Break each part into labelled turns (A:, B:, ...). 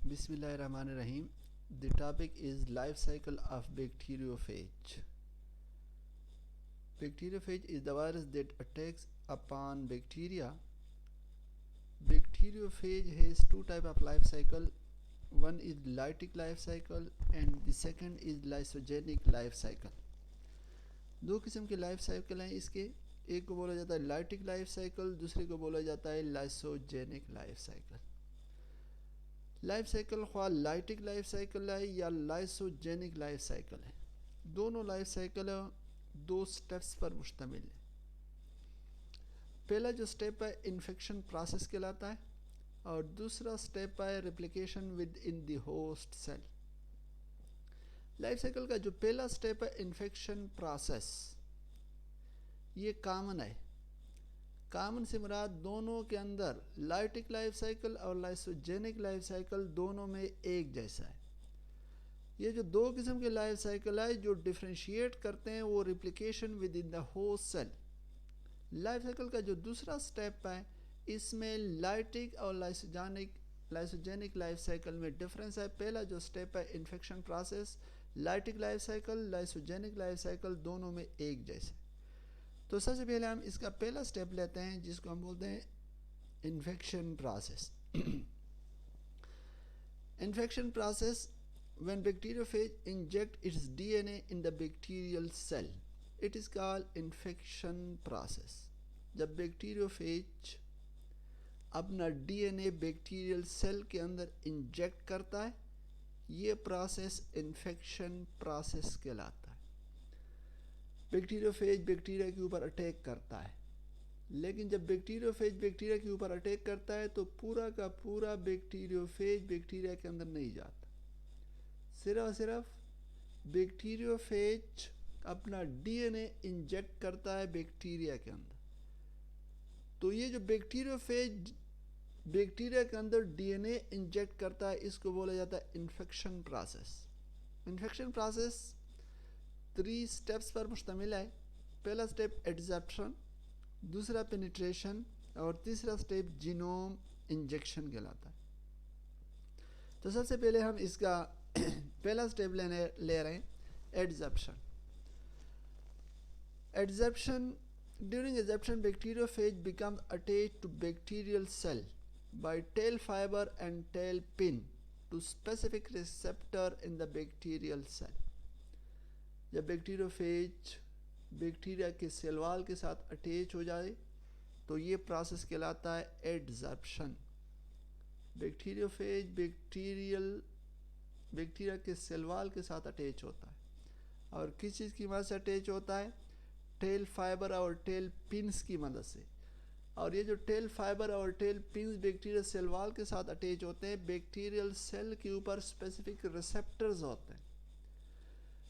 A: Bismillahirrahmanirrahim. The topic is life cycle of bacteriophage. Bacteriophage is the virus that attacks upon bacteria. Bacteriophage has two types of life cycle. One is lytic life cycle and the second is lysogenic life cycle. दो किस्म के life cycle हैं इसके, एक को बोला जाता है लाइटिक लाइफ साइकिल, दूसरे को बोला जाता है lysogenic life cycle. Life cycle ख्वा लाइटिक लाइफ साइकिल है या लाइसोजेनिक लाइफ साइकिल है, दोनों लाइफ साइकिल दो स्टेप्स पर मुश्तमिल है। पहला जो स्टेप है इन्फेक्शन प्रोसेस कहलाता है और दूसरा स्टेप है replication with in the host cell. Life cycle का जो पहला स्टेप है इन्फेक्शन प्रोसेस, ये कॉमन है। कॉमन से मुराद दोनों के अंदर लाइटिक लाइफ साइकिल और लाइसोजेनिक लाइफ साइकिल दोनों में एक जैसा है। ये जो दो किस्म के लाइफ साइकिल है जो डिफ्रेंशिएट करते हैं वो replication with in the host cell. Life cycle का जो दूसरा स्टेप है इसमें लाइटिक और लाइसोजेनिक लाइफ साइकिल में डिफरेंस है। पहला जो स्टेप है infection process, lytic life cycle lysogenic life cycle दोनों में एक जैसे। तो सबसे पहले हम इसका पहला स्टेप लेते हैं जिसको हम बोलते हैं infection process. Infection process when bacteriophage inject its DNA in the bacterial cell it is called infection process. जब बैक्टीरियोफेज अपना डीएनए बैक्टीरियल सेल के अंदर इंजेक्ट करता है, ये प्रोसेस इन्फेक्शन प्रोसेस कहलाता है। बैक्टीरियोफेज बैक्टीरिया के ऊपर अटैक करता है, लेकिन जब बैक्टीरियोफेज बैक्टीरिया के ऊपर अटैक करता है तो पूरा का पूरा बैक्टीरियोफेज बैक्टीरिया के अंदर नहीं जाता, सिर्फ और सिर्फ बैक्टीरियोफेज अपना डीएनए इंजेक्ट करता है बैक्टीरिया के अंदर। तो ये जो बैक्टीरियोफेज बैक्टीरिया के अंदर डीएनए इंजेक्ट करता है इसको बोला जाता है infection process. Infection process 3 steps पर मुश्तमिल है। पहला स्टेप एडजैप्शन, दूसरा पेनिट्रेशन और तीसरा स्टेप जीनोम इंजेक्शन कहलाता है। तो सबसे पहले हम इसका पहला स्टेप ले रहे हैं एडजैप्शन। एडजैप्शन During adsorption, bacteriophage becomes attached to bacterial cell by tail fiber and tail pin to specific receptor in the bacterial cell. जब बैक्टीरियोफेज बैक्टीरिया के सेल वॉल के साथ अटैच हो जाए तो ये प्रोसेस कहलाता है एडजॉर्प्शन। बैक्टीरियोफेज बैक्टीरिया के सेल वॉल के साथ अटैच होता है और किस चीज़ की मदद से अटैच होता है? टेल फाइबर और टेल पिन्स की मदद से। और ये जो टेल फाइबर और tail pins bacterial cell wall के साथ अटैच होते हैं, बैक्टीरियल सेल के ऊपर स्पेसिफिक रिसेप्टर्स होते हैं।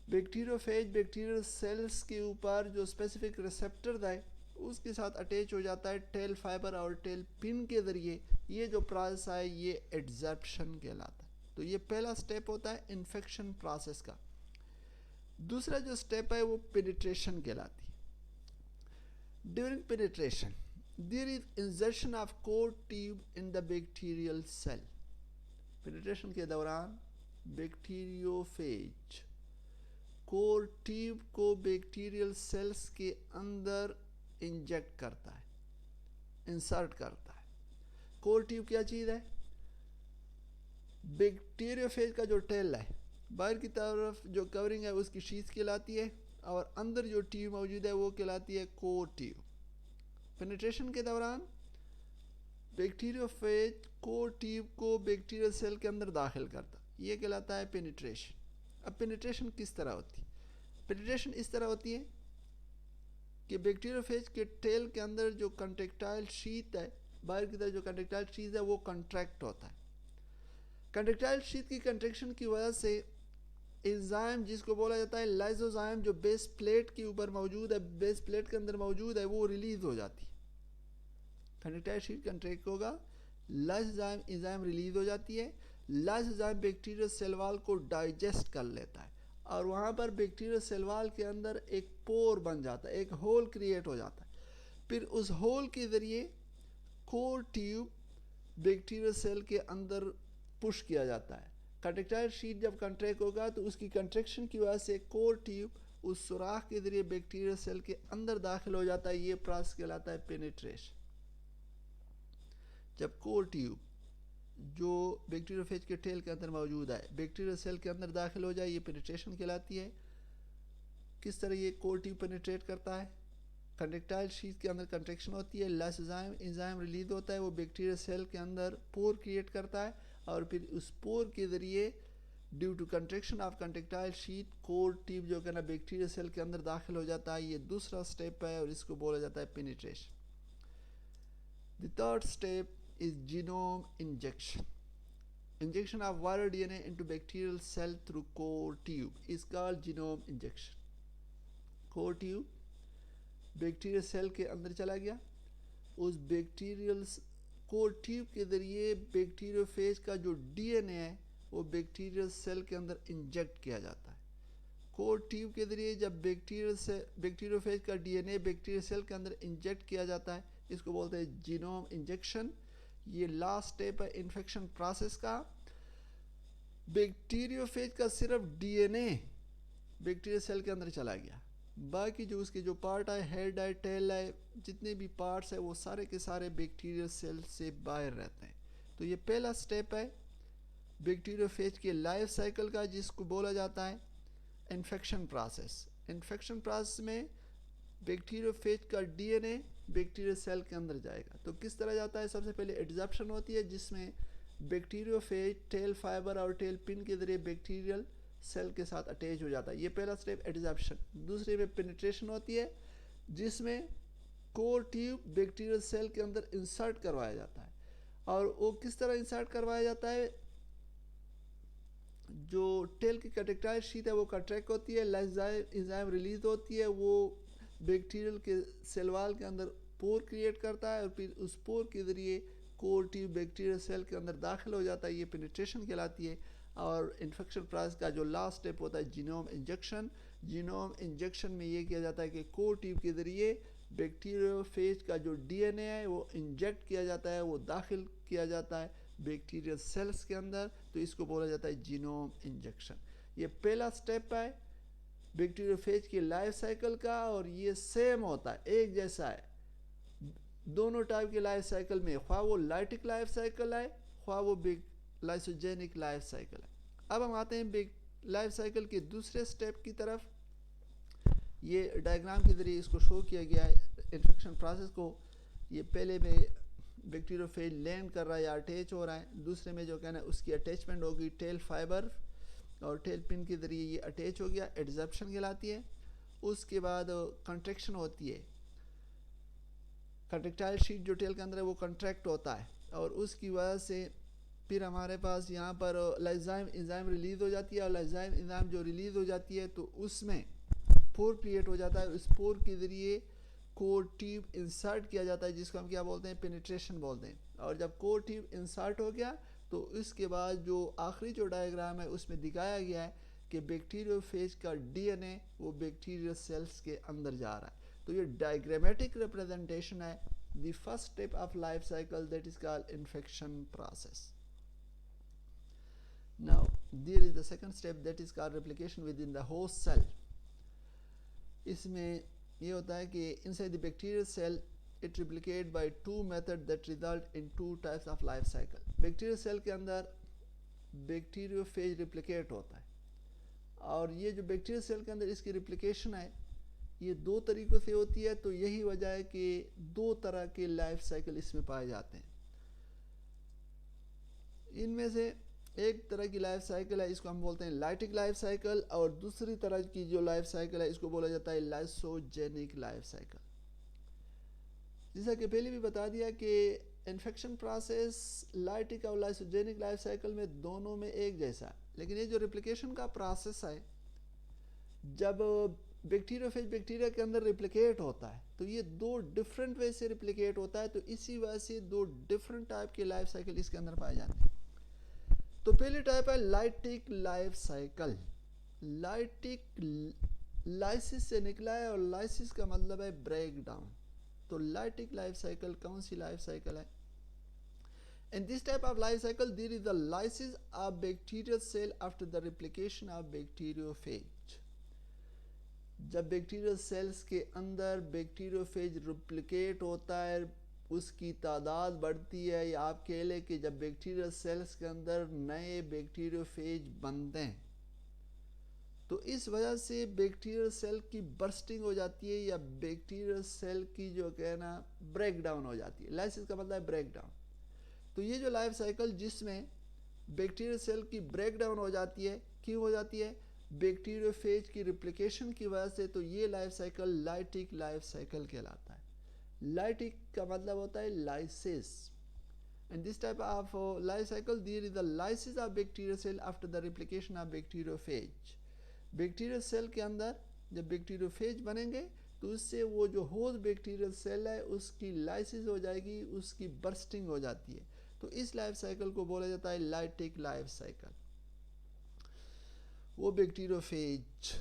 A: बैक्टीरियोफेज बैक्टीरियल सेल्स के ऊपर जो स्पेसिफिक रिसेप्टर है उसके साथ अटैच हो जाता है टेल फाइबर और टेल पिन के ज़रिए। ये जो प्रोसेस है ये एडजॉर्प्शन कहलाता है। तो ये पहला स्टेप होता है इन्फेक्शन प्रोसेस का। दूसरा जो स्टेप है वो पेनिट्रेशन कहलाती है। During penetration, there is insertion of core tube in the bacterial cell. Penetration के दौरान बैक्टीरियोफेज कोर ट्यूब को बैक्टीरियल सेल्स के अंदर इंजेक्ट करता है, इंसर्ट करता है। कोर ट्यूब क्या चीज़ है? बैक्टीरियोफेज का जो टेल है, बाहर की तरफ जो कवरिंग है उसकी शीथ कहलाती है और अंदर जो ट्यूब मौजूद है वो कहलाती है कोर ट्यूब। पेनिट्रेशन के दौरान बैक्टीरियोफेज कोर ट्यूब को बैक्टीरियल सेल के अंदर दाखिल करता, ये कहलाता है पेनिट्रेशन। अब पेनिट्रेशन किस तरह होती है? पेनिट्रेशन इस तरह होती है कि बैक्टीरियोफेज के टेल के अंदर जो कंट्रेक्टाइल शीथ है, बाहर की तरफ जो कंट्रेक्टाइल शीथ है वो कंट्रैक्ट होता है। कंट्रेक्टाइल शीथ की कंट्रैक्शन की वजह से एंजाइम जिसको बोला जाता है लाइसोजाइम जो बेस प्लेट के ऊपर मौजूद है, बेस प्लेट के अंदर मौजूद है, वो रिलीज हो जाती है। कंट्रेक्टाइल शीट कंट्रैक्ट होगा, लाइसोजाइम एंजाइम रिलीज हो जाती है। लाइसोजाइम बैक्टीरियल सेल वॉल को डाइजेस्ट कर लेता है और वहाँ पर बैक्टीरियल सेल वॉल के अंदर एक पोर बन जाता है, एक होल क्रिएट हो जाता है। फिर उस होल के ज़रिए कोर ट्यूब बैक्टीरियल सेल के अंदर पुश किया जाता है। कंट्रेक्टाइल शीट जब कंट्रैक्ट होगा तो उसकी कंट्रैक्शन की वजह से कोर ट्यूब उस सुराख के जरिए बैक्टीरियल सेल के अंदर दाखिल हो जाता है। ये प्रोसेस कहलाता है पेनिट्रेशन। जब कोर ट्यूब जो बैक्टीरियोफेज के टेल के अंदर मौजूद है बैक्टीरियल सेल के अंदर दाखिल हो जाए, ये पेनिट्रेशन कहलाती है। किस तरह ये कोर ट्यूब पेनिट्रेट करता है? कंट्रेक्टाइल शीट के अंदर कंट्रैक्शन होती है, लाइसोजाइम एंजाइम रिलीज होता है, वो बैक्टीरियल सेल के अंदर पोर क्रिएट करता है और फिर उस पोर के ज़रिए due to contraction of contractile sheath core tube जो है ना बैक्टीरियल सेल के अंदर दाखिल हो जाता है। ये दूसरा स्टेप है और इसको बोला जाता है penetration. The third step is genome injection. Injection of viral DNA into bacterial cell through core tube is called genome injection. Core tube bacterial cell के अंदर चला गया, उस बैक्टीरियल कोर ट्यूब के ज़रिए बैक्टीरियोफेज का जो डीएनए है वो बैक्टीरियल सेल के अंदर इंजेक्ट किया जाता है। कोर ट्यूब के ज़रिए जब बैक्टीरियोफेज का डीएनए बैक्टीरियल सेल के अंदर इंजेक्ट किया जाता है, इसको बोलते हैं जीनोम इंजेक्शन। ये लास्ट स्टेप है इन्फेक्शन प्रोसेस का। बैक्टीरियोफेज का सिर्फ डीएनए बैक्टीरियल सेल के अंदर चला गया, बाकी जो उसके जो पार्ट है, हेड है, टेल है, जितने भी पार्ट्स है वो सारे के सारे बैक्टीरियल सेल से बाहर रहते हैं। तो ये पहला स्टेप है बैक्टीरियोफेज के लाइफ साइकिल का, जिसको बोला जाता है इन्फेक्शन प्रोसेस। इन्फेक्शन प्रोसेस में बैक्टीरियोफेज का डीएनए बैक्टीरियल सेल के अंदर जाएगा। तो किस तरह जाता है? सबसे पहले एडजॉर्प्शन होती है, जिसमें बैक्टीरियोफेज टेल फाइबर और टेल पिन के जरिए बैक्टीरियल सेल के साथ अटैच हो जाता है। ये पहला स्टेप एडजॉर्प्शन। दूसरे में पेनिट्रेशन होती है, जिसमें कोर ट्यूब बैक्टीरियल सेल के अंदर इंसर्ट करवाया जाता है। और वो किस तरह इंसर्ट करवाया जाता है? जो टेल की कंट्रेक्टाइल शीट है वो कंट्रैक्ट होती है, लाइसोजाइम रिलीज होती है, वो बैक्टीरियल के सेल वाल के अंदर पोर क्रिएट करता है और फिर उस पोर के ज़रिए कोर ट्यूब बैक्टीरियल सेल के अंदर दाखिल हो जाता है। ये पेनिट्रेशन कहलाती है। और इन्फेक्शन प्रोसेस का जो लास्ट स्टेप होता है जीनोम इंजेक्शन। जीनोम इंजेक्शन में ये किया जाता है कि कोर ट्यूब के ज़रिए बैक्टीरियोफेज का जो डीएनए है वो इंजेक्ट किया जाता है, वो दाखिल किया जाता है बैक्टीरियल सेल्स के अंदर। तो इसको बोला जाता है जीनोम इंजेक्शन। ये पहला स्टेप है बैक्टीरियोफेज के लाइफ साइकिल का और ये सेम होता है, एक जैसा है दोनों टाइप के लाइफ साइकिल में, ख्वाह वो लाइटिक लाइफ साइकिल है ख्वाह वो लाइसोजेनिक लाइफ साइकिल है। अब हम आते हैं लाइफ साइकिल के दूसरे स्टेप की तरफ। ये डायग्राम के ज़रिए इसको शो किया गया है इन्फेक्शन प्रोसेस को। ये पहले में बैक्टीरियोफेज लैंड कर रहा है या अटैच हो रहा है, दूसरे में जो कहना है उसकी अटैचमेंट होगी टेल फाइबर और टेल पिन के ज़रिए ये अटैच हो गया, एडजॉर्प्शन कहलाती है। उसके बाद कंट्रैक्शन होती है, कंट्रेक्टाइल शीट जो टेल के अंदर है वो कंट्रैक्ट होता है और उसकी वजह से फिर हमारे पास यहाँ पर लाइसोजाइम एंजाइम रिलीज़ हो जाती है और लाइसोजाइम एंजाइम जो रिलीज़ हो जाती है तो उसमें पोर क्रिएट हो जाता है। उस पोर के ज़रिए कोर ट्यूब इंसर्ट किया जाता है, जिसको हम क्या बोलते हैं? पेनिट्रेशन बोलते हैं। और जब कोर ट्यूब इंसर्ट हो गया तो इसके बाद जो आखिरी जो डायग्राम है उसमें दिखाया गया है कि बैक्टीरियोफेज का डीएनए वो बैक्टीरियल सेल्स के अंदर जा रहा है। तो ये डायग्रामेटिक रिप्रेजेंटेशन है the first step of life cycle, that is called infection process. Now there is the second step that is called replication with in the host cell. इसमें ये होता है कि inside the bacterial cell it replicate by two method that result in two types of life cycle. Bacterial cell के अंदर bacteriophage replicate होता है और ये जो बैक्टीरियल सेल के अंदर इसकी रिप्लिकेशन है ये दो तरीक़ों से होती है। तो यही वजह है कि दो तरह के लाइफ साइकिल इसमें पाए जाते हैं। इनमें से एक तरह की लाइफ साइकिल है, इसको हम बोलते हैं लाइटिक लाइफ साइकिल, और दूसरी तरह की जो लाइफ साइकिल है इसको बोला जाता है लाइसोजेनिक लाइफ साइकिल। जैसा कि पहले भी बता दिया कि इन्फेक्शन प्रोसेस लाइटिक और लाइसोजेनिक लाइफ साइकिल में दोनों में एक जैसा है, लेकिन ये जो रिप्लिकेशन का प्रोसेस है जब बैक्टीरियोफेज बैक्टीरिया के अंदर रिप्लिकेट होता है तो ये दो डिफरेंट वे से रिप्लिकेट होता है। तो इसी वजह से दो डिफरेंट टाइप के लाइफ साइकिल इसके अंदर पाए जाते हैं। तो पहली टाइप है lytic life cycle. Lytic lysis से निकला है और लाइसिस का मतलब है ब्रेक डाउन। तो लाइटिक लाइफ साइकिल कौन सी लाइफ साइकिल है? In this type of life cycle, there is the lysis of bacterial cell after the replication of bacteriophage. जब बैक्टीरियल सेल्स के अंदर बैक्टीरियोफेज रिप्लिकेट होता है, उसकी तादाद बढ़ती है, या आप कह लें कि जब बैक्टीरियल सेल्स के अंदर नए बैक्टीरियोफेज बनते हैं, तो इस वजह से बैक्टीरियल सेल की बर्स्टिंग हो जाती है, या बैक्टीरियल सेल की जो कहना ब्रेक डाउन हो जाती है। लाइसिस का मतलब है ब्रेक डाउन। तो ये जो लाइफ साइकिल जिसमें बैक्टीरियल सेल की ब्रेक डाउन हो जाती है, क्यों हो जाती है? बैक्टीरियोफेज की रिप्लिकेशन की वजह से। तो ये life cycle lytic life cycle कहलाता है। लाइटिक का मतलब होता है lysis. And this type of life cycle there is the lysis of bacterial cell after the replication of bacteriophage. Bacterial cell के अंदर जब बैक्टीरियोफेज बनेंगे तो उससे वो जो होस्ट बैक्टीरियल सेल है उसकी लाइसिस हो जाएगी, उसकी बर्स्टिंग हो जाती है। तो इस लाइफ साइकिल को बोला जाता है लाइटिक लाइफ साइकिल। वो बैक्टीरियोफेज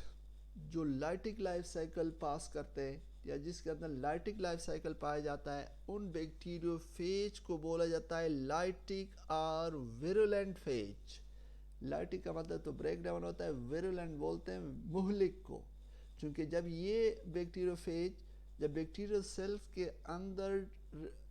A: जो लाइटिक लाइफ साइकिल पास करते हैं या जिसके अंदर लाइटिक लाइफ साइकिल पाया जाता है, उन बैक्टीरियोफेज को बोला जाता है लाइटिक और विरुलेंट फेज। लाइटिक का मतलब तो ब्रेक डाउन होता है, विरुलेंट बोलते हैं मुहलिक को, क्योंकि जब ये बैक्टीरियोफेज जब बैक्टीरियल सेल्स के अंदर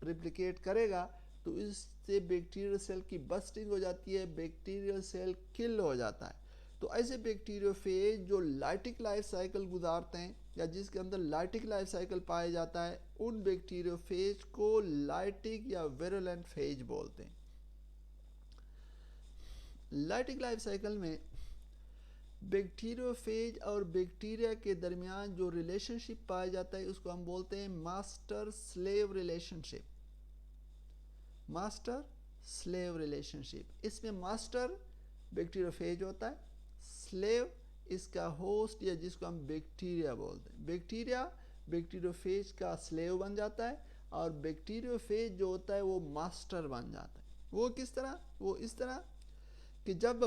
A: रिप्लिकेट करेगा तो इससे बैक्टीरियल सेल की बस्टिंग हो जाती है, बैक्टीरियल सेल किल हो जाता है। तो ऐसे बैक्टीरियोफेज जो लाइटिक लाइफ साइकिल गुजारते हैं या जिसके अंदर लाइटिक लाइफ साइकिल पाया जाता है, उन बैक्टीरियोफेज को लाइटिक या विरुलेंट फेज बोलते हैं। लाइटिक लाइफ साइकिल में बैक्टीरियोफेज और बैक्टीरिया के दरमियान जो रिलेशनशिप पाया जाता है उसको हम बोलते हैं master slave relationship. Master slave relationship. इसमें मास्टर बैक्टीरियोफेज होता है, स्लेव इसका होस्ट या जिसको हम बैक्टीरिया बोलते हैं। बैक्टीरिया बैक्टीरियोफेज का स्लेव बन जाता है और बैक्टीरियोफेज जो होता है वो मास्टर बन जाता है। वो किस तरह? वो इस तरह कि जब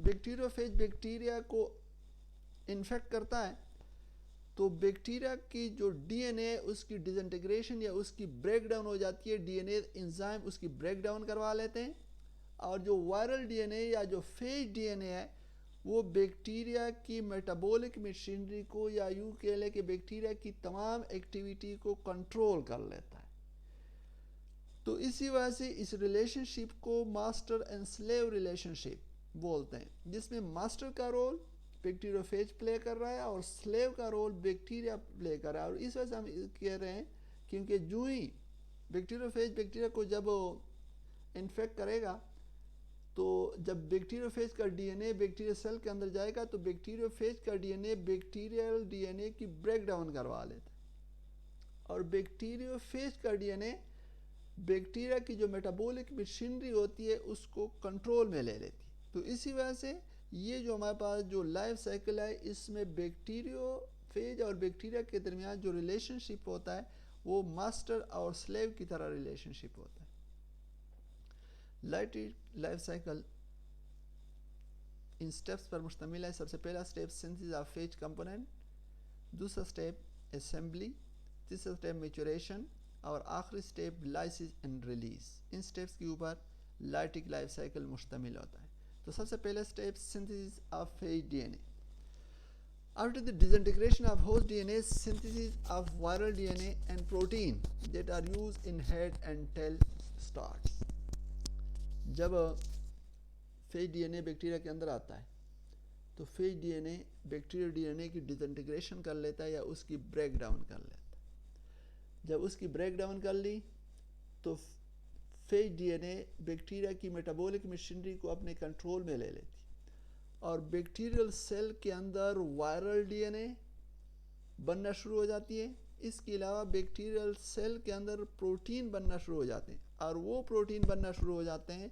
A: बैक्टीरियोफेज बैक्टीरिया को इन्फेक्ट करता है तो बैक्टीरिया की जो डीएनए उसकी डिसइंटीग्रेशन या उसकी ब्रेक डाउन हो जाती है, डीएनए एंजाइम उसकी ब्रेक डाउन करवा लेते हैं, और जो वायरल डीएनए या जो फेज डीएनए है वो बैक्टीरिया की मेटाबॉलिक मशीनरी को या यूं कह लें कि बैक्टीरिया की तमाम एक्टिविटी को कंट्रोल कर लेता है। तो इसी वजह से इस रिलेशनशिप को मास्टर एंड स्लेव रिलेशनशिप बोलते हैं, जिसमें मास्टर का रोल बैक्टीरियोफेज प्ले कर रहा है और स्लेव का रोल बैक्टीरिया प्ले कर रहा है। और इस वजह से हम कह रहे हैं क्योंकि जो ही बैक्टीरियोफेज बैक्टीरिया को जब इन्फेक्ट करेगा तो जब बैक्टीरियोफेज का डीएनए बैक्टीरिया सेल के अंदर जाएगा तो बैक्टीरियोफेज का डीएनए बैक्टीरियल डीएनए की ब्रेक डाउन करवा लेता है, और बैक्टीरियोफेज का डीएनए बैक्टीरिया की जो मेटाबॉलिक मशीनरी होती है उसको कंट्रोल में ले लेती है। तो इसी वजह से ये जो हमारे पास जो लाइफ साइकिल है इसमें बैक्टीरियोफेज और बैक्टीरिया के दरमियान जो रिलेशनशिप होता है वो मास्टर और स्लेव की तरह रिलेशनशिप होता है। लाइफ साइकिल इन स्टेप्स पर मुश्तमिल है। सबसे पहला step synthesis of phage component, दूसरा स्टेप असेंबली, तीसरा स्टेप मैच्योरेशन और आखिरी step lysis and release. In steps के ऊपर लाइटिक लाइफ साइकिल मुश्तमिल होता है। तो सबसे पहला step synthesis of phase DNA. After the disintegration of host DNA, synthesis of viral DNA and protein that are used in head and tail starts. जब phase DNA bacteria के अंदर आता है तो फेज डीएनए बैक्टीरियल डीएनए की disintegration कर लेता है या उसकी ब्रेक डाउन कर लेता है। जब उसकी ब्रेक डाउन कर ली तो फेज डीएनए बैक्टीरिया की मेटाबॉलिक मशीनरी को अपने कंट्रोल में ले लेती और बैक्टीरियल सेल के अंदर वायरल डीएनए बनना शुरू हो जाती है। इसके अलावा बैक्टीरियल सेल के अंदर प्रोटीन बनना शुरू हो जाते हैं, और वो प्रोटीन बनना शुरू हो जाते हैं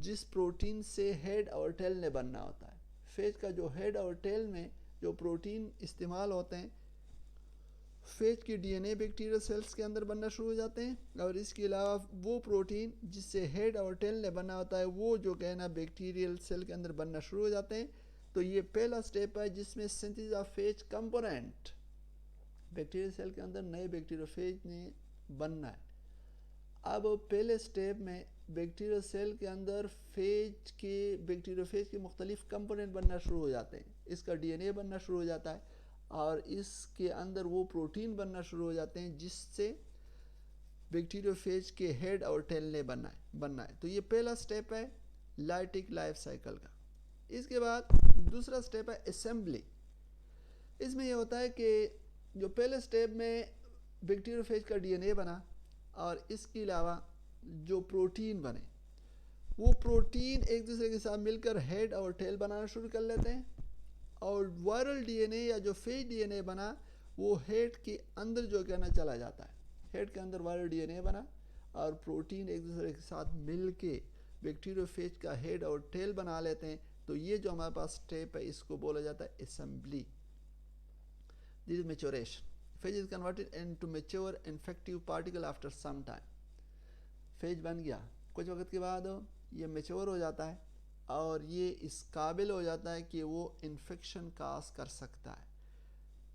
A: जिस प्रोटीन से हेड और टेल ने बनना होता है। फेज का जो हेड और टेल में जो प्रोटीन इस्तेमाल होते हैं, फेज की डीएनए बैक्टीरियल सेल्स के अंदर बनना शुरू हो जाते हैं, और इसके अलावा वो प्रोटीन जिससे हेड और टेल ने बना होता है वो जो कहना बैक्टीरियल सेल के अंदर बनना शुरू हो जाते हैं। तो ये पहला स्टेप है जिसमें synthesis of phage component, bacterial cell के अंदर नए बैक्टीरियोफेज ने बनना है। अब पहले स्टेप में बैक्टीरियल सेल के अंदर बैक्टीरियोफेज के मुख्तलिफ कंपोनेंट बनना शुरू हो जाते हैं। इसका डीएनए बनना शुरू हो जाता है और इसके अंदर वो प्रोटीन बनना शुरू हो जाते हैं जिससे बैक्टीरियोफेज के हेड और टेल ने बनना है। तो ये पहला स्टेप है लाइटिक लाइफ साइकिल का। इसके बाद दूसरा स्टेप है असेंबली। इसमें यह होता है कि जो पहले स्टेप में बैक्टीरियोफेज का डीएनए बना और इसके अलावा जो प्रोटीन बने, वो प्रोटीन एक दूसरे के साथ मिलकर हेड और टेल बनाना शुरू कर लेते हैं और वायरल डीएनए या जो फेज डीएनए बना वो हेड के अंदर जो कहना चला जाता है। हेड के अंदर वायरल डीएनए बना और प्रोटीन एक दूसरे के साथ मिल के बैक्टीरियोफेज का हेड और टेल बना लेते हैं। तो ये जो हमारे पास स्टेप है इसको बोला जाता है assembly. This is maturation. Phage is converted into mature infective particle after some time. Phage बन गया, कुछ वक्त के बाद ये मैच्योर हो जाता है और ये इस काबिल हो जाता है कि वो इन्फेक्शन काज कर सकता है।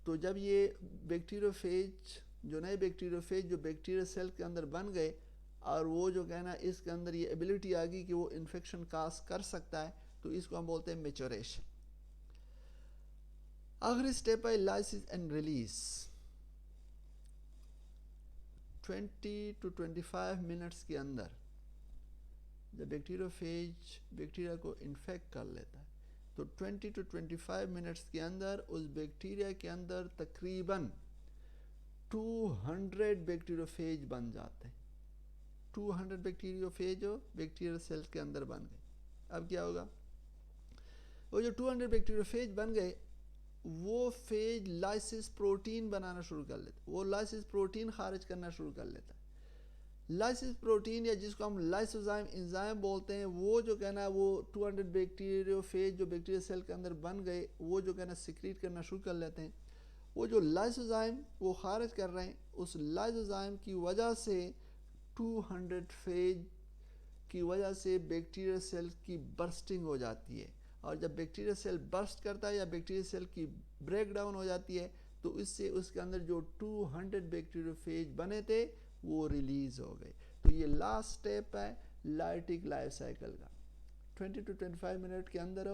A: तो जब ये बैक्टीरियोफेज जो नए बैक्टीरियोफेज जो बैक्टीरियल सेल के अंदर बन गए और वो जो कहना इसके अंदर ये एबिलिटी आ गई कि वो इन्फेक्शन काज कर सकता है, तो इसको हम बोलते हैं मैच्योरेशन। आखिरी स्टेप है lysis and release. 20 to 25 minutes के अंदर जब बैक्टीरियोफेज बैक्टीरिया को इन्फेक्ट कर लेता है तो 20 to 25 मिनट्स के अंदर उस बैक्टीरिया के अंदर तकरीबन 200 बैक्टीरियोफेज बन जाते हैं। 200 बैक्टीरियोफेज बैक्टीरियल सेल के अंदर बन गए। अब क्या होगा, वो जो 200 बैक्टीरियोफेज बन गए वो फेज लाइसिस प्रोटीन बनाना शुरू कर लेता है। वो लाइसिस प्रोटीन खारिज करना शुरू कर लेता है। लाइसिस प्रोटीन या जिसको हम लाइसोजाइम एंजाइम बोलते हैं, वो जो कहना है वो 200 बैक्टीरियोफेज जो बैक्टीरियल सेल के अंदर बन गए वो जो कहना सिक्रीट करना शुरू कर लेते हैं। वो जो लाइसोजाइम वो खारिज कर रहे हैं, उस लाइसोजाइम की वजह से 200 फेज की वजह से बैक्टीरियल सेल की बर्स्टिंग हो जाती है और जब बैक्टीरियल सेल बर्स्ट करता है या बैक्टीरियल सेल की ब्रेक डाउन हो जाती है तो इससे उसके अंदर जो 200 बैक्टीरियोफेज बने थे वो रिलीज हो गए। तो ये लास्ट स्टेप है लाइटिक लाइफ साइकिल का। 20 to 25 मिनट के अंदर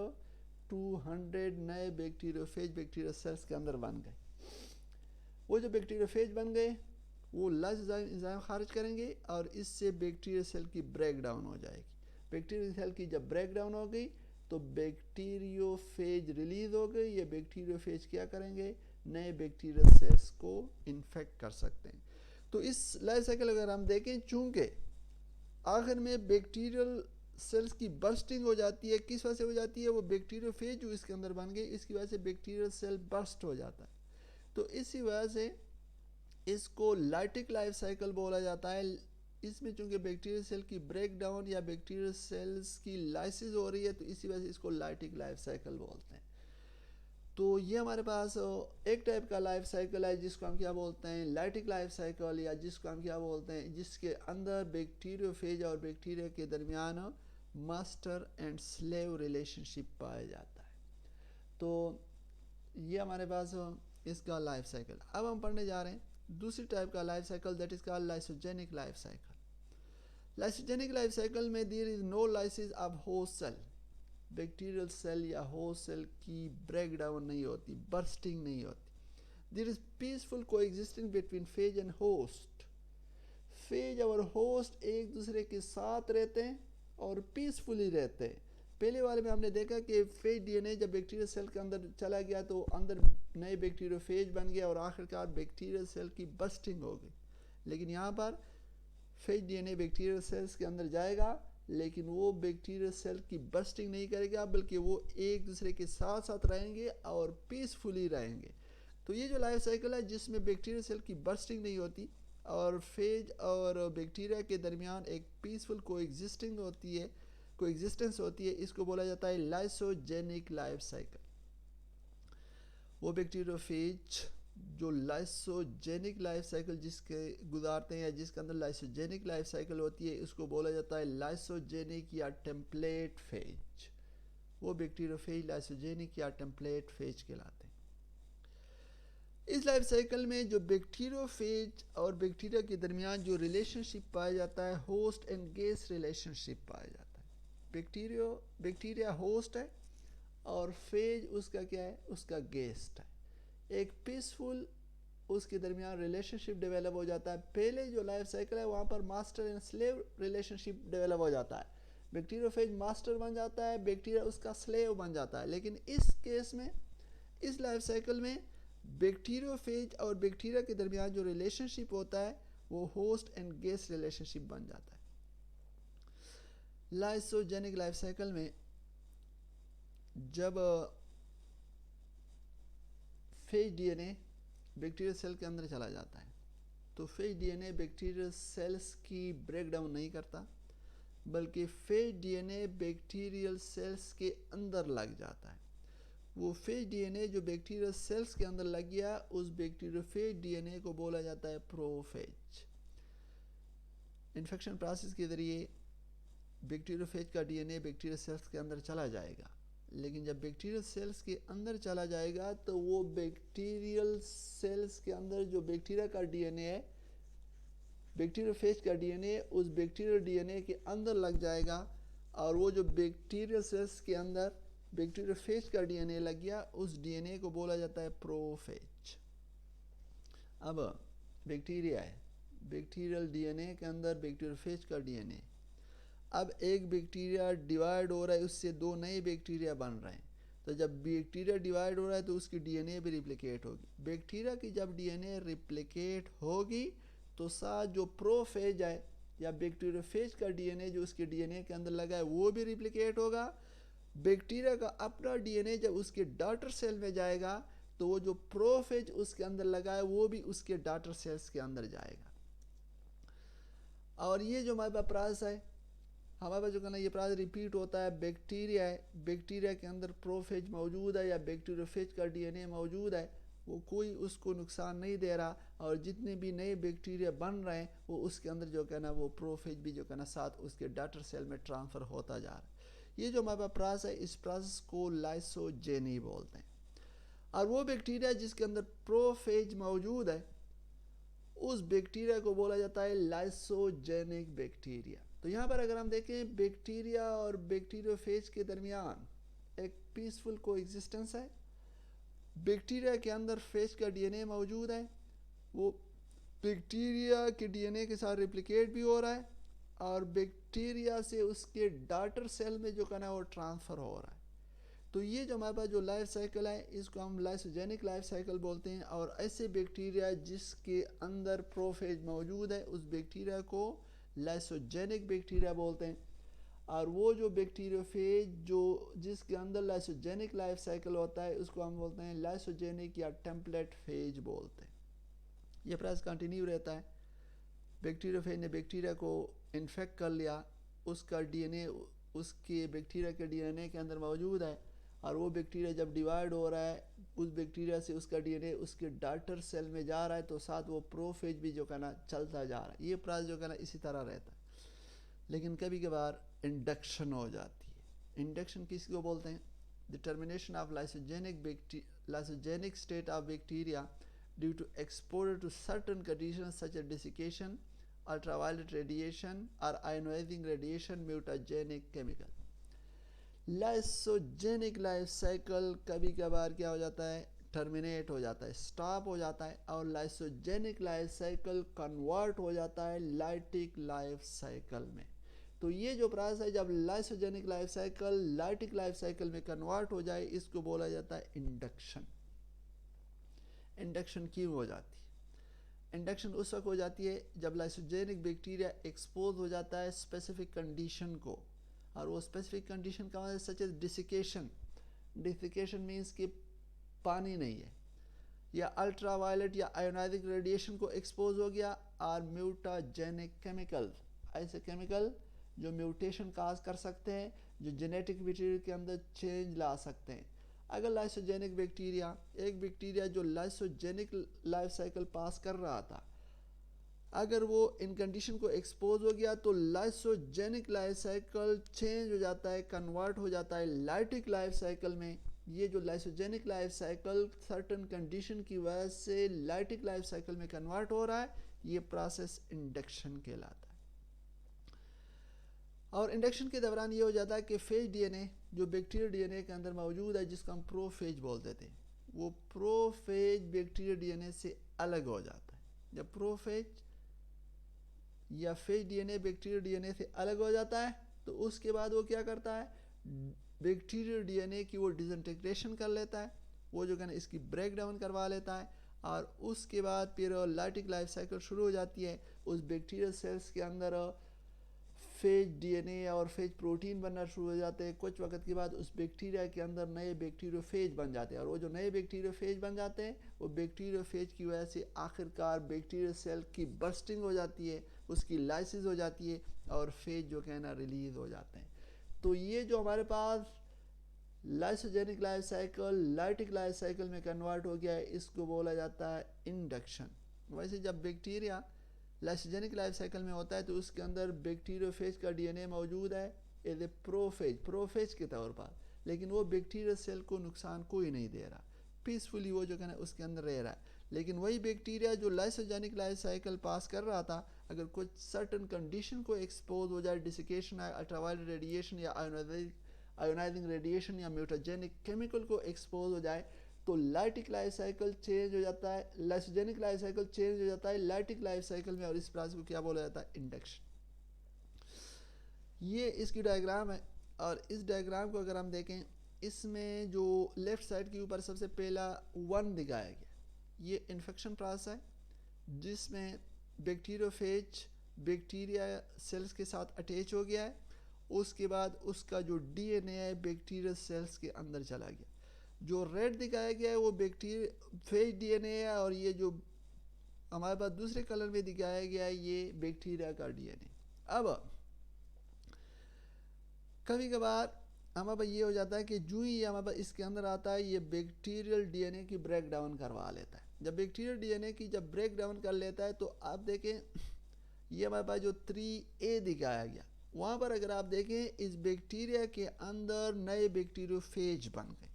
A: 200 नए बैक्टीरियोफेज बैक्टीरियल सेल्स के अंदर बन गए। वो जो बैक्टीरियोफेज बन गए वो लाइसोजाइम एंजाइम खारिज करेंगे और इससे बैक्टीरियल सेल की ब्रेक डाउन हो जाएगी। बैक्टीरियल सेल की जब ब्रेक डाउन हो गई तो बैक्टीरियोफेज रिलीज हो गई। ये बैक्टीरियोफेज क्या करेंगे, नए बैक्टीरियल सेल्स को इन्फेक्ट कर सकते हैं। तो इस लाइफ साइकिल अगर हम देखें, चूंकि आखिर में बैक्टीरियल सेल्स की बर्स्टिंग हो जाती है, किस वजह से हो जाती है, वो बैक्टीरियोफेज जो इसके अंदर बन गए इसकी वजह से बैक्टीरियल सेल बर्स्ट हो जाता है। तो इसी वजह से इसको लाइटिक लाइफ साइकिल बोला जाता है। इसमें चूंकि बैक्टीरियल सेल की ब्रेक डाउन या बैक्टीरियल सेल्स की लाइसिस हो रही है तो इसी वजह से इसको लाइटिक लाइफ साइकिल बोलते हैं। तो ये हमारे पास एक टाइप का लाइफ साइकिल है जिसको हम क्या बोलते हैं, लाइटिक लाइफ साइकिल, या जिसको हम क्या बोलते हैं, जिसके अंदर बैक्टीरियोफेज और बैक्टीरिया के दरमियान मास्टर एंड स्लेव रिलेशनशिप पाया जाता है। तो ये हमारे पास इसका लाइफ साइकिल। अब हम पढ़ने जा रहे हैं दूसरी टाइप का life cycle, that is called lysogenic life cycle. Lysogenic life cycle में there is no lysis of host cell. Bacterial cell या होस्ट सेल की ब्रेक डाउन नहीं होती, बर्स्टिंग नहीं होती। There is peaceful coexisting between phage and host. Phage और host एक दूसरे के साथ रहते हैं और पीसफुली रहते हैं। पहले वाले में हमने देखा कि फेज डीएनए जब बैक्टीरियल सेल के अंदर चला गया तो अंदर नए बैक्टीरियोफेज बन गया और आखिरकार बैक्टीरियल सेल की बस्टिंग हो गई। लेकिन यहाँ पर फेज डीएनए बैक्टीरियल सेल्स के अंदर जाएगा लेकिन वो बैक्टीरियल सेल की बस्टिंग नहीं करेगा, बल्कि वो एक दूसरे के साथ साथ रहेंगे और पीसफुली रहेंगे। तो ये जो लाइफ साइकिल है जिसमें बैक्टीरियल सेल की बस्टिंग नहीं होती और फेज और बैक्टीरिया के दरमियान एक पीसफुल कोएग्जिस्टिंग होती है, कोएग्जिस्टेंस होती है, इसको बोला जाता है लाइसोजेनिक लाइफ साइकिल। वो बैक्टीरियोफेज जो लाइसोजेनिक लाइफ साइकिल जिसके गुजारते हैं या जिसके अंदर लाइसोजेनिक लाइफ साइकिल होती है इसको बोला जाता है लाइसोजेनिक या टेम्पलेट फेज। वो बैक्टीरियोफेज लाइसोजेनिक या टेम्पलेट फेज कहलाते हैं। इस लाइफ साइकिल में जो बैक्टीरियोफेज और बैक्टीरिया के दरमियान जो रिलेशनशिप पाया जाता है, होस्ट एंड गेस्ट रिलेशनशिप पाया जाता है। बैक्टीरिया होस्ट है और फेज उसका क्या है, उसका गेस्ट है। एक पीसफुल उसके दरमियान रिलेशनशिप डेवलप हो जाता है। पहले जो लाइफ साइकिल है वहाँ पर master and slave relationship develop हो जाता है। बैक्टीरियोफेज मास्टर बन जाता है, बैक्टीरिया उसका स्लेव बन जाता है। लेकिन इस केस में, इस लाइफ साइकिल में बैक्टीरियोफेज और बैक्टीरिया के दरमियान जो रिलेशनशिप होता है वो होस्ट एंड गेस्ट रिलेशनशिप बन जाता है। लाइसोजेनिक लाइफ साइकिल में जब फेज डीएनए बैक्टीरियल सेल के अंदर चला जाता है तो फेज डीएनए बैक्टीरियल सेल्स की ब्रेकडाउन नहीं करता, बल्कि फेज डीएनए बैक्टीरियल सेल्स के अंदर लग जाता है। वो फेज डीएनए जो बैक्टीरियल सेल्स के अंदर लग गया, उस बैक्टीरियोफेज डीएनए को बोला जाता है प्रोफेज। इन्फेक्शन प्रोसेस के जरिए बैक्टीरियोफेज का डीएनए बैक्टीरियल सेल्स के अंदर चला जाएगा, लेकिन जब बैक्टीरियल सेल्स के अंदर चला जाएगा तो वो बैक्टीरियल सेल्स के अंदर जो बैक्टीरिया का डीएनए है, बैक्टीरियोफेज का डीएनए उस बैक्टीरियल डीएनए के अंदर लग जाएगा, और वो जो बैक्टीरियल सेल्स के अंदर बैक्टीरियोफेज का डीएनए लग गया, उस डीएनए को बोला जाता है प्रोफेज। अब बैक्टीरिया है, बैक्टीरियल डीएनए के अंदर बैक्टीरियोफेज का डीएनए। अब एक बैक्टीरिया डिवाइड हो रहा है, उससे दो नए बैक्टीरिया बन रहे हैं। तो जब बैक्टीरिया डिवाइड हो रहा है तो उसकी डीएनए भी रिप्लिकेट होगी। बैक्टीरिया की जब डीएनए रिप्लिकेट होगी तो साथ जो प्रोफेज है या बैक्टीरियोफेज का डीएनए जो उसके डीएनए के अंदर लगा है वो भी रिप्लिकेट होगा। बैक्टीरिया का अपना डीएनए जब उसके डॉटर सेल में जाएगा तो वो जो प्रोफेज उसके अंदर लगा है वो भी उसके डॉटर सेल्स के अंदर जाएगा। और ये जो हमारे पास प्रोसेस है, हमारे पास जो कहना ये प्रोसेस रिपीट होता है। बैक्टीरिया है, बैक्टीरिया के अंदर प्रोफेज मौजूद है या बैक्टीरियोफेज का डीएनए मौजूद है, वो कोई उसको नुकसान नहीं दे रहा, और जितने भी नए बैक्टीरिया बन रहे हैं वो उसके अंदर जो कहना वो प्रोफेज भी जो कहना साथ उसके डॉटर सेल में ट्रांसफ़र होता जा रहा है। ये जो हमारे पास प्रोसेस है, इस प्रोसेस को लाइसोजेनी बोलते हैं। और वो बैक्टीरिया जिसके अंदर प्रोफेज मौजूद है, उस बैक्टीरिया को बोला जाता है लाइसोजेनिक बैक्टीरिया। तो यहाँ पर अगर हम देखें, बैक्टीरिया और बैक्टीरियोफेज के दरमियान एक पीसफुल कोएग्जिस्टेंस है। बैक्टीरिया के अंदर फेज का डीएनए मौजूद है, वो बैक्टीरिया के डीएनए के साथ रिप्लिकेट भी हो रहा है, और बैक्टीरिया से उसके डॉटर सेल में जो कहना है वो ट्रांसफ़र हो रहा है। तो ये जो हमारे पास जो लाइफ साइकिल है इसको हम लाइसोजेनिक लाइफ साइकिल बोलते हैं। और ऐसे बैक्टीरिया जिसके अंदर प्रोफेज मौजूद है उस बैक्टीरिया को लाइसोजेनिक बैक्टीरिया बोलते हैं। और वो जो बैक्टीरियोफेज जो जिसके अंदर लाइसोजेनिक लाइफ साइकिल होता है उसको हम बोलते हैं लाइसोजेनिक या टेम्पलेट फेज बोलते हैं। ये प्रोसेस कंटिन्यू रहता है। बैक्टीरियोफेज ने बैक्टीरिया को इन्फेक्ट कर लिया, उसका डीएनए उसके बैक्टीरिया के डीएनए के अंदर मौजूद है, और वो बैक्टीरिया जब डिवाइड हो रहा है उस बैक्टीरिया से उसका डीएनए उसके डॉटर सेल में जा रहा है, तो साथ वो प्रोफेज भी जो कहना चलता जा रहा है। ये प्रोसेस जो कहना इसी तरह रहता है। लेकिन कभी कभार इंडक्शन हो जाती है। इंडक्शन किसको बोलते हैं? The termination of lysogenic state of bacteria due to exposure to certain conditions such as desiccation, ultraviolet radiation और ionising radiation, mutagenic chemical. Lysogenic life cycle कभी कभार क्या हो जाता है, टर्मिनेट हो जाता है, स्टॉप हो जाता है, और लाइसोजेनिक लाइफ साइकिल कन्वर्ट हो जाता है लाइटिक लाइफ साइकिल में। तो ये जो प्रोसेस है, जब lysogenic life cycle lytic life cycle में कन्वर्ट हो जाए, इसको बोला जाता है इंडक्शन। इंडक्शन क्यों हो जाती है? इंडक्शन उस वक्त हो जाती है जब लाइसोजेनिक बैक्टीरिया एक्सपोज हो जाता है स्पेसिफिक कंडीशन को, और वो स्पेसिफिक कंडीशन का मतलब सच एज डिसिकेशन। डिसिकेशन मीन्स कि पानी नहीं है, या अल्ट्रावायलेट या आयोनाइजिंग रेडिएशन को एक्सपोज हो गया, और म्यूटाजेनिक केमिकल, ऐसे केमिकल जो म्यूटेशन काज कर सकते हैं, जो जेनेटिक मटेरियल के अंदर चेंज ला सकते हैं। अगर लाइसोजेनिक बैक्टीरिया, एक बैक्टीरिया जो लाइसोजेनिक लाइफ साइकिल पास कर रहा था, अगर वो इन कंडीशन को एक्सपोज हो गया तो लाइसोजेनिक लाइफ साइकिल चेंज हो जाता है, कन्वर्ट हो जाता है लाइटिक लाइफ साइकिल में, ये जो lysogenic life cycle certain condition की वजह से लाइटिक लाइफ साइकिल में कन्वर्ट हो रहा है, ये प्रोसेस इंडक्शन कहलाता है। और इंडक्शन के दौरान ये हो जाता है कि फेज डीएनए जो बैक्टीरियल डीएनए के अंदर मौजूद है, जिसको हम प्रोफेज बोलते थे, वो प्रोफेज बैक्टीरियल डीएनए से अलग हो जाता है। जब प्रोफेज या फेज डीएनए बैक्टीरियल डीएनए से अलग हो जाता है तो उसके बाद वो क्या करता है, बैक्टीरियल डीएनए की वो डिसइंटीग्रेशन कर लेता है, वो जो कहना इसकी ब्रेक डाउन करवा लेता है, और उसके बाद फिर लाइटिक लाइफ साइकिल शुरू हो जाती है। उस बैक्टीरियल सेल्स के अंदर फेज डीएनए और फेज प्रोटीन बनना शुरू हो जाते हैं। कुछ वक्त के बाद उस बैक्टीरिया के अंदर नए बैक्टीरियोफेज बन जाते हैं, और वो जो नए बैक्टीरियोफेज बन जाते हैं वो बैक्टीरियोफेज की वजह से आखिरकार बैक्टीरियल सेल की बर्स्टिंग हो जाती है, उसकी लाइसिस हो जाती है, और फेज जो कहना रिलीज हो जाते हैं। तो ये जो हमारे पास lysogenic life cycle lytic life cycle में कन्वर्ट हो गया है, इसको बोला जाता है इंडक्शन। वैसे जब बैक्टीरिया लाइसोजेनिक लाइफ साइकिल में होता है तो उसके अंदर बैक्टीरियोफेज का डीएनए मौजूद है एज ए प्रोफेज के तौर पर, लेकिन वो बैक्टीरियल सेल को नुकसान कोई नहीं दे रहा, पीसफुली वो जो कहना उसके अंदर रह रहा है। लेकिन वही बैक्टीरिया जो लाइसोजेनिक लाइफ साइकिल पास कर रहा था, अगर कुछ सर्टन कंडीशन को एक्सपोज हो जाए, डिसिकेशन, अल्ट्रावायलेट रेडिएशन या आयोनाइजिंग रेडिएशन या म्यूटाजेनिक केमिकल को एक्सपोज हो जाए, तो लाइटिक लाइफ साइकिल चेंज हो जाता है, लाइसोजेनिक लाइफ साइकिल चेंज हो जाता है लाइटिक लाइफ साइकिल में, और इस प्रोसेस को क्या बोला जाता है, इंडक्शन। ये इसकी डायग्राम है, और इस डायग्राम को अगर हम देखें, इसमें जो लेफ्ट साइड के ऊपर सबसे पहला 1 दिखाया गया, ये इन्फेक्शन प्रोसेस है जिसमें बैक्टीरियोफेज बैक्टीरिया सेल्स के साथ अटैच हो गया है। उसके बाद उसका जो डीएनए है बैक्टीरियल सेल्स के अंदर चला गया। जो रेड दिखाया गया है वो बैक्टीरियोफेज डीएनए है, और ये जो हमारे पास दूसरे कलर में दिखाया गया है ये बैक्टीरिया का डीएनए। अब कभी कभार हमारे पास ये हो जाता है कि जो ही हमारे पास इसके अंदर आता है ये बैक्टीरियल डीएनए की ब्रेक डाउन करवा लेता है। जब बैक्टीरियल डीएनए की जब ब्रेक डाउन कर लेता है तो आप देखें ये हमारे पास जो 3A दिखाया गया, वहाँ पर अगर आप देखें इस बैक्टीरिया के अंदर नए बैक्टीरियोफेज बन गए।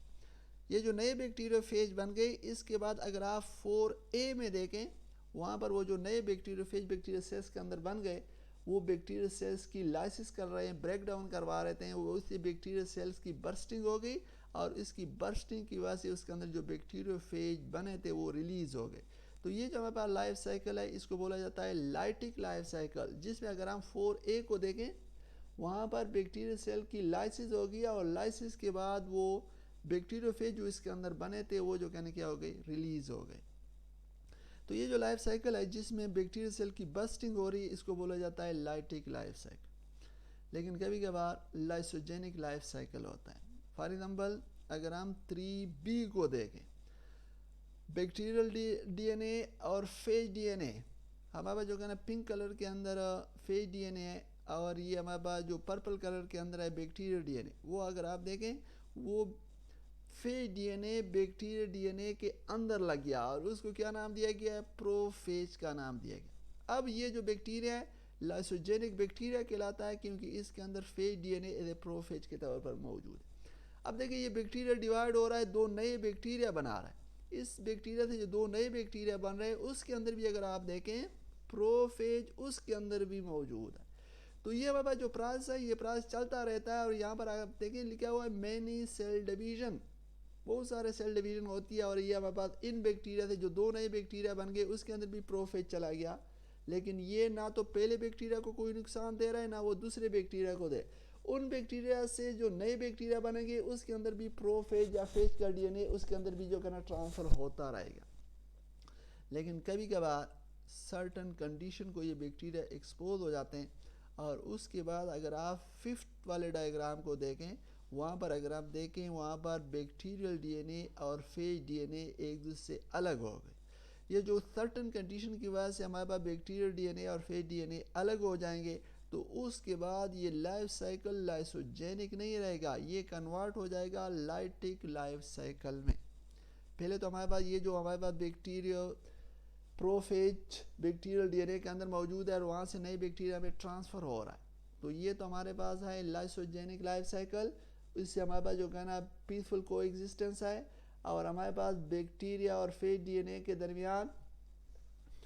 A: ये जो नए बैक्टीरियोफेज बन गए, इसके बाद अगर आप 4A में देखें, वहाँ पर वो जो नए बैक्टीरियोफेज बैक्टीरियल सेल्स के अंदर बन गए, वो बैक्टीरियल सेल्स की लाइसिस कर रहे हैं, ब्रेक डाउन करवा रहे हैं, वो उससे बैक्टीरियल सेल्स की बर्स्टिंग हो गई, और इसकी बर्स्टिंग की वजह से उसके अंदर जो बैक्टीरियोफेज बने थे वो रिलीज हो गए। तो ये जो हमारे पास लाइफ साइकिल है इसको बोला जाता है लाइटिक लाइफ साइकिल, जिसमें अगर हम 4A को देखें, वहाँ पर बैक्टीरियल सेल की लाइसिस हो गई, और लाइसिस के बाद वो बैक्टीरियोफेज जो इसके अंदर बने थे वो जो कहने क्या हो गई, रिलीज हो गए। तो ये जो लाइफ साइकिल है जिसमें बैक्टीरियल सेल की बस्टिंग हो रही है, इसको बोला जाता है लाइटिक लाइफ साइकिल। लेकिन कभी कभार लाइसोजेनिक लाइफ साइकिल होता है। फॉर एग्जांपल अगर हम 3B को देखें, बैक्टीरियल डीएनए और फेज डीएनए, हमारे पास जो कहना पिंक कलर के अंदर फेज डीएनए है, और ये हमारे पास जो पर्पल कलर के अंदर है बैक्टीरियल डीएनए, वो अगर आप देखें वो फेज डीएनए बैक्टीरियल डीएनए के अंदर लग गया, और उसको क्या नाम दिया गया है, प्रोफेज का नाम दिया गया। अब ये जो बैक्टीरिया है लाइसोजेनिक बैक्टीरिया कहलाता है, क्योंकि इसके अंदर phage DNA as a prophage के तौर पर मौजूद है। अब देखिए ये बैक्टीरिया डिवाइड हो रहा है, 2 नए बैक्टीरिया बना रहा है। इस बैक्टीरिया से जो 2 नए बैक्टीरिया बन रहे हैं उसके अंदर भी अगर आप देखें प्रोफेज उसके अंदर भी मौजूद है। तो ये हमारे पास जो प्रोसेस है ये प्रोसेस चलता रहता है, और यहाँ पर आप देखें लिखा हुआ है मैनी सेल डिवीजन, बहुत सारे सेल डिवीजन होती है। और ये हमारे पास इन बैक्टीरिया से जो 2 नए बैक्टीरिया बन गए उसके अंदर भी प्रोफेज चला गया, लेकिन ये ना तो पहले बैक्टीरिया को कोई नुकसान दे रहा है ना वो दूसरे बैक्टीरिया को दे। उन बैक्टीरिया से जो नए बैक्टीरिया बनेंगे उसके अंदर भी प्रोफेज या फेज का डीएनए उसके अंदर भी जो करना ट्रांसफ़र होता रहेगा। लेकिन कभी कभार सर्टन कंडीशन को ये बैक्टीरिया एक्सपोज हो जाते हैं, और उसके बाद अगर आप 5th वाले डायग्राम को देखें, वहाँ पर अगर आप देखें वहाँ पर बैक्टीरियल डीएनए और फेज डीएनए एक दूसरे से अलग हो गए। ये जो सर्टन कंडीशन की वजह से हमारे पास बैक्टीरियल डीएनए और फेज डीएनए अलग हो जाएंगे, तो उसके बाद ये लाइफ साइकिल लाइसोजेनिक नहीं रहेगा, ये कन्वर्ट हो जाएगा लाइटिक लाइफ साइकिल में। पहले तो हमारे पास ये जो हमारे पास बैक्टीरिया प्रोफेज बैक्टीरियल डीएनए के अंदर मौजूद है, और वहाँ से नए बैक्टीरिया में ट्रांसफ़र हो रहा है। तो ये तो हमारे पास है लाइसोजेनिक लाइफ साइकिल। इससे हमारे पास जो है ना पीसफुल को एग्जिस्टेंस है, और हमारे पास बैक्टीरिया और फेज डीएनए के दरमियान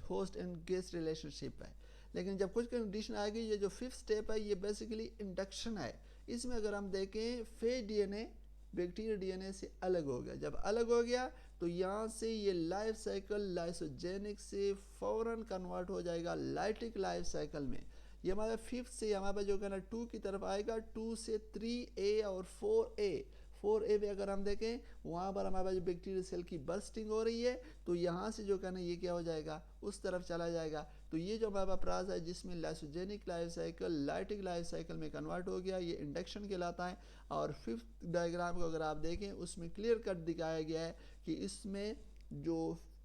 A: होस्ट एंड गेस्ट रिलेशनशिप है। लेकिन जब कुछ कंडीशन आएगी, ये जो फिफ्थ स्टेप है ये बेसिकली इंडक्शन है। इसमें अगर हम देखें फेज डीएनए बैक्टीरिया डीएनए से अलग हो गया, जब अलग हो गया तो यहाँ से ये लाइफ साइकिल लाइसोजेनिक से फौरन कन्वर्ट हो जाएगा लाइटिक लाइफ साइकिल में। ये हमारा फिफ्थ से हमारे पास जो है ना 2 की तरफ आएगा, 2 से 3A और 4A पे अगर हम देखें वहाँ पर हमारे पास बैक्टीरियल सेल की बर्स्टिंग हो रही है, तो यहाँ से जो कहना ये क्या हो जाएगा, उस तरफ चला जाएगा। तो ये जो हमारे पास प्रोसेस है जिसमें lysogenic life cycle lytic life cycle में कन्वर्ट हो गया, ये इंडक्शन कहलाता है। और फिफ्थ डायग्राम को अगर आप देखें उसमें क्लियर कट दिखाया गया है कि इसमें जो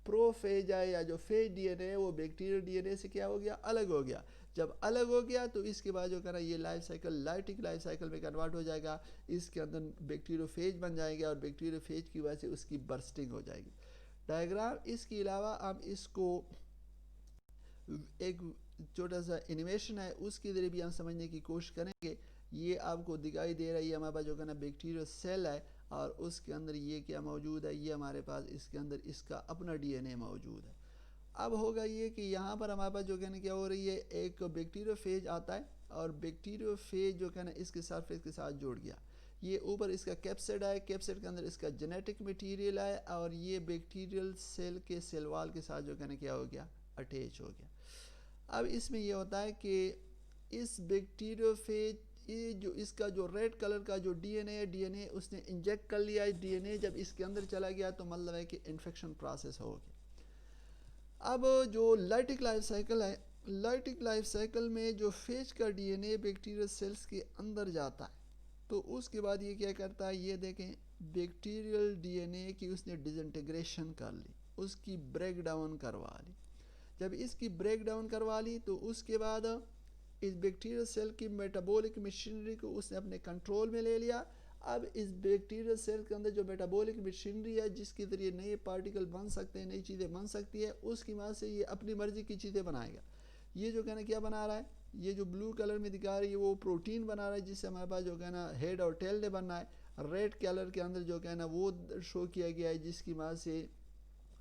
A: प्रोफेज है या जो फेज डीएनए है वो बैक्टीरियल डीएनए से क्या हो गया, अलग हो गया। जब अलग हो गया तो इसके बाद जो करना ये life cycle lytic life cycle में कन्वर्ट हो जाएगा, इसके अंदर बैक्टीरियोफेज बन जाएंगे और बैक्टीरियोफेज की वजह से उसकी बर्स्टिंग हो जाएगी। डायग्राम इसके अलावा हम इसको एक छोटा सा एनिमेशन है उसके जरिए भी हम समझने की कोशिश करेंगे। ये आपको दिखाई दे रहा है, ये हमारे पास जो है ना बैक्टीरियल सेल है और उसके अंदर ये क्या मौजूद है, ये हमारे पास इसके अंदर इसका अपना डीएनए मौजूद है। अब होगा ये कि यहाँ पर हमारे पास जो है ना क्या हो रही है, एक बैक्टीरियोफेज आता है और बैक्टीरियोफेज जो है ना इसके सरफेस के साथ जुड़ गया। ये ऊपर इसका कैप्सिड है, कैप्सिड के अंदर इसका जेनेटिक मटेरियल है और ये बैक्टीरियल सेल के सेल वॉल के साथ जो है ना क्या हो गया, अटैच हो गया। अब इसमें ये होता है कि इस बैक्टीरियोफेज ये जो इसका जो रेड कलर का जो डीएनए उसने इंजेक्ट कर लिया है। डीएनए जब इसके अंदर चला गया तो मतलब है कि इन्फेक्शन प्रोसेस हो गया। अब जो लाइटिक लाइफ साइकिल है, लाइटिक लाइफ साइकिल में जो फेज का डीएनए बैक्टीरियल सेल्स के अंदर जाता है तो उसके बाद ये क्या करता है, ये देखें बैक्टीरियल डीएनए की उसने डिसइंटीग्रेशन कर ली, उसकी ब्रेक डाउन करवा ली। जब इसकी ब्रेक डाउन करवा ली तो उसके बाद इस बैक्टीरियल सेल की मेटाबॉलिक मशीनरी को उसने अपने कंट्रोल में ले लिया। अब इस बैक्टीरियल सेल के अंदर जो मेटाबॉलिक मशीनरी है जिसके ज़रिए नए पार्टिकल बन सकते हैं, नई चीज़ें बन सकती है, उसकी वजह से ये अपनी मर्जी की चीज़ें बनाएगा। ये जो कहना क्या बना रहा है, ये जो ब्लू कलर में दिखा रही है वो प्रोटीन बना रहा है जिससे हमारे पास जो कहना हेड और टेल ने बनना है। रेड कलर के अंदर जो कहना वो शो किया गया है जिसकी वजह से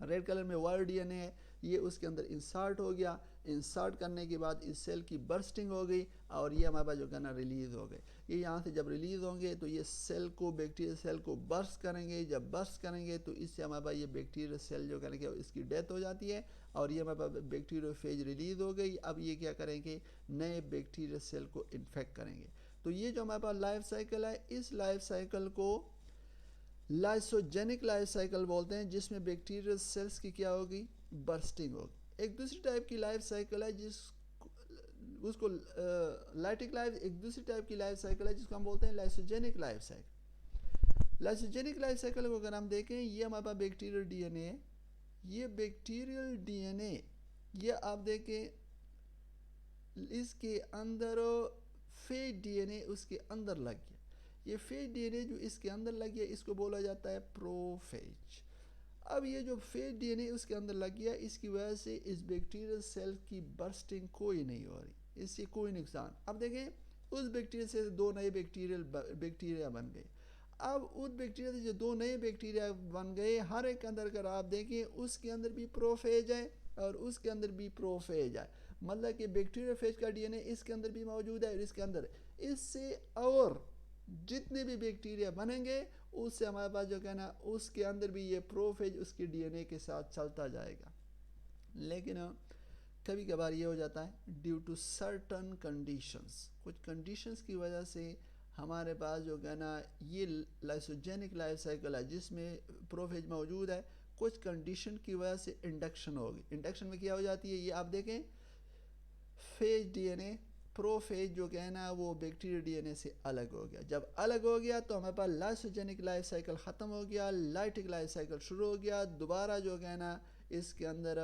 A: रेड कलर में वायर डीएनए है, ये उसके अंदर इंसर्ट हो गया। इंसर्ट करने के बाद इस सेल की बर्स्टिंग हो गई और ये हमारे पास जो है ना रिलीज़ हो गए। ये यहाँ से जब रिलीज़ होंगे तो ये सेल को बैक्टीरियल सेल को बर्स्ट करेंगे। जब बर्स्ट करेंगे तो इससे हमारे पास ये बैक्टीरियल सेल जो करेंगे इसकी डेथ हो जाती है और ये हमारे पास बैक्टीरियोफेज रिलीज़ हो गई। अब ये क्या करेंगे, नए बैक्टीरियल सेल को इन्फेक्ट करेंगे। तो ये जो हमारे पास लाइफ साइकिल है, इस लाइफ साइकिल को लाइसोजेनिक लाइफ साइकिल बोलते हैं जिसमें बैक्टीरियल सेल्स की क्या होगी, बर्स्टिंग होगी। एक दूसरी टाइप की लाइफ साइकिल है जिस उसको लाइटिक लाइफ, एक दूसरी टाइप की लाइफ साइकिल है जिसको हम बोलते हैं lysogenic life cycle. Lysogenic life cycle को अगर हम देखें, ये हमारे पास बैक्टीरियल डीएनए है। ये बैक्टीरियल डीएनए ये आप देखें इसके अंदर फेज डीएनए उसके अंदर लग गया। ये फेज डीएनए जो इसके अंदर लग गया इसको बोला जाता है प्रोफेज। अब ये जो फेज डीएनए उसके अंदर लग गया इसकी वजह से इस बैक्टीरियल सेल की बर्स्टिंग कोई नहीं हो रही, इससे कोई नुकसान। अब देखें उस बैक्टीरिया से दो नए बैक्टीरिया बन गए। अब उस बैक्टीरिया से जो दो नए बैक्टीरिया बन गए, हर एक अंदर अगर आप देखें उसके अंदर भी प्रोफेज है और उसके अंदर भी प्रोफेज है। मतलब कि बैक्टीरियोफेज का डीएनए इसके अंदर भी मौजूद है और इसके अंदर। इससे और जितने भी बैक्टीरिया बनेंगे उससे हमारे पास जो कहना उसके अंदर भी ये प्रोफेज उसके डीएनए के साथ चलता जाएगा। लेकिन कभी कभार ये हो जाता है ड्यू टू सर्टन कंडीशंस, कुछ कंडीशंस की वजह से हमारे पास जो कहना ये लाइसोजेनिक लाइफ साइकिल है जिसमें प्रोफेज मौजूद है, कुछ कंडीशन की वजह से इंडक्शन होगी। इंडक्शन में क्या हो जाती है, ये आप देखें फेज डीएनए प्रोफेज जो कहना वो बैक्टीरिया डीएनए से अलग हो गया। जब अलग हो गया तो हमारे पास लाइसोजेनिक लाइफ साइकिल ख़त्म हो गया, लाइटिक लाइफ साइकिल शुरू हो गया। दोबारा जो कहना इसके अंदर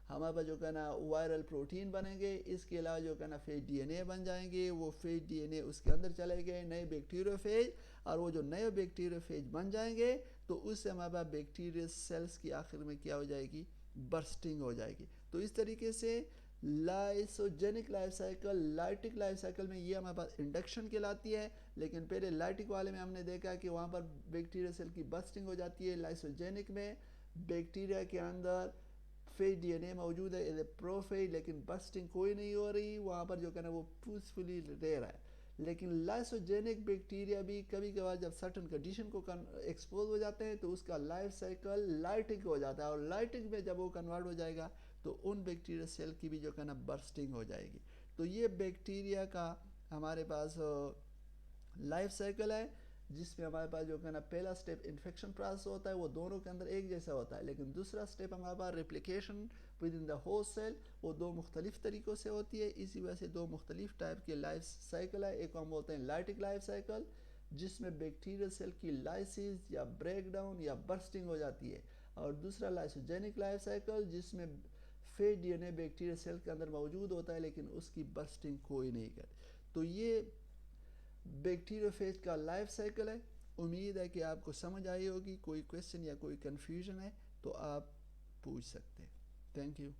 A: हमारे पास जो कहना वायरल प्रोटीन बनेंगे, इसके अलावा जो कहना फेज डीएनए बन जाएंगे। वो फेज डीएनए उसके अंदर चले गए नए बैक्टीरियोफेज, और वो जो नए बैक्टीरियोफेज बन जाएंगे तो उससे हमारे पास बैक्टीरियल सेल्स की आखिर में क्या हो जाएगी, बर्स्टिंग हो जाएगी। तो इस तरीके से lysogenic life cycle, lytic life cycle में ये हमारे पास इंडक्शन कहलाती है, लेकिन पहले लाइटिक वाले में हमने देखा कि वहाँ पर बैक्टीरिया सेल की बस्टिंग हो जाती है। लाइसोजेनिक में बैक्टीरिया के अंदर फेज डीएनए मौजूद है एज ए प्रोफेज, लेकिन बस्टिंग कोई नहीं हो रही, वहाँ पर जो कहना वो पीसफुली रह रहा है। लेकिन लाइसोजेनिक बैक्टीरिया भी कभी कभार जब सर्टन कंडीशन को एक्सपोज हो जाते हैं तो उसका लाइफ साइकिल लाइटिक हो जाता है, और लाइटिक में जब वो कन्वर्ट हो जाएगा तो उन बैक्टीरिया सेल की भी जो कहना बर्स्टिंग हो जाएगी। तो ये बैक्टीरिया का हमारे पास लाइफ साइकिल है, जिसमें हमारे पास जो कहना पहला स्टेप इन्फेक्शन प्रोसेस होता है, वो दोनों के अंदर एक जैसा होता है, लेकिन दूसरा स्टेप हमारे पास replication with in the host cell, वो दो मुख्तलिफ तरीक़ों से होती है। इसी वजह से दो मुख्तलिफ टाइप के लाइफ साइकिल है। एक हम बोलते हैं लाइटिक लाइफ साइकिल, जिसमें बैक्टीरियल सेल की लाइसिस या ब्रेक डाउन या बर्स्टिंग हो जाती है, और दूसरा लाइसोजेनिक लाइफ साइकिल जिसमें फेज डीएनए बैक्टीरियल सेल के अंदर मौजूद होता है लेकिन उसकी बर्स्टिंग कोई नहीं करे। तो ये बैक्टीरियोफेज का लाइफ साइकिल है। उम्मीद है कि आपको समझ आई होगी। कोई क्वेश्चन या कोई कन्फ्यूजन है तो आप पूछ सकते हैं। Thank you.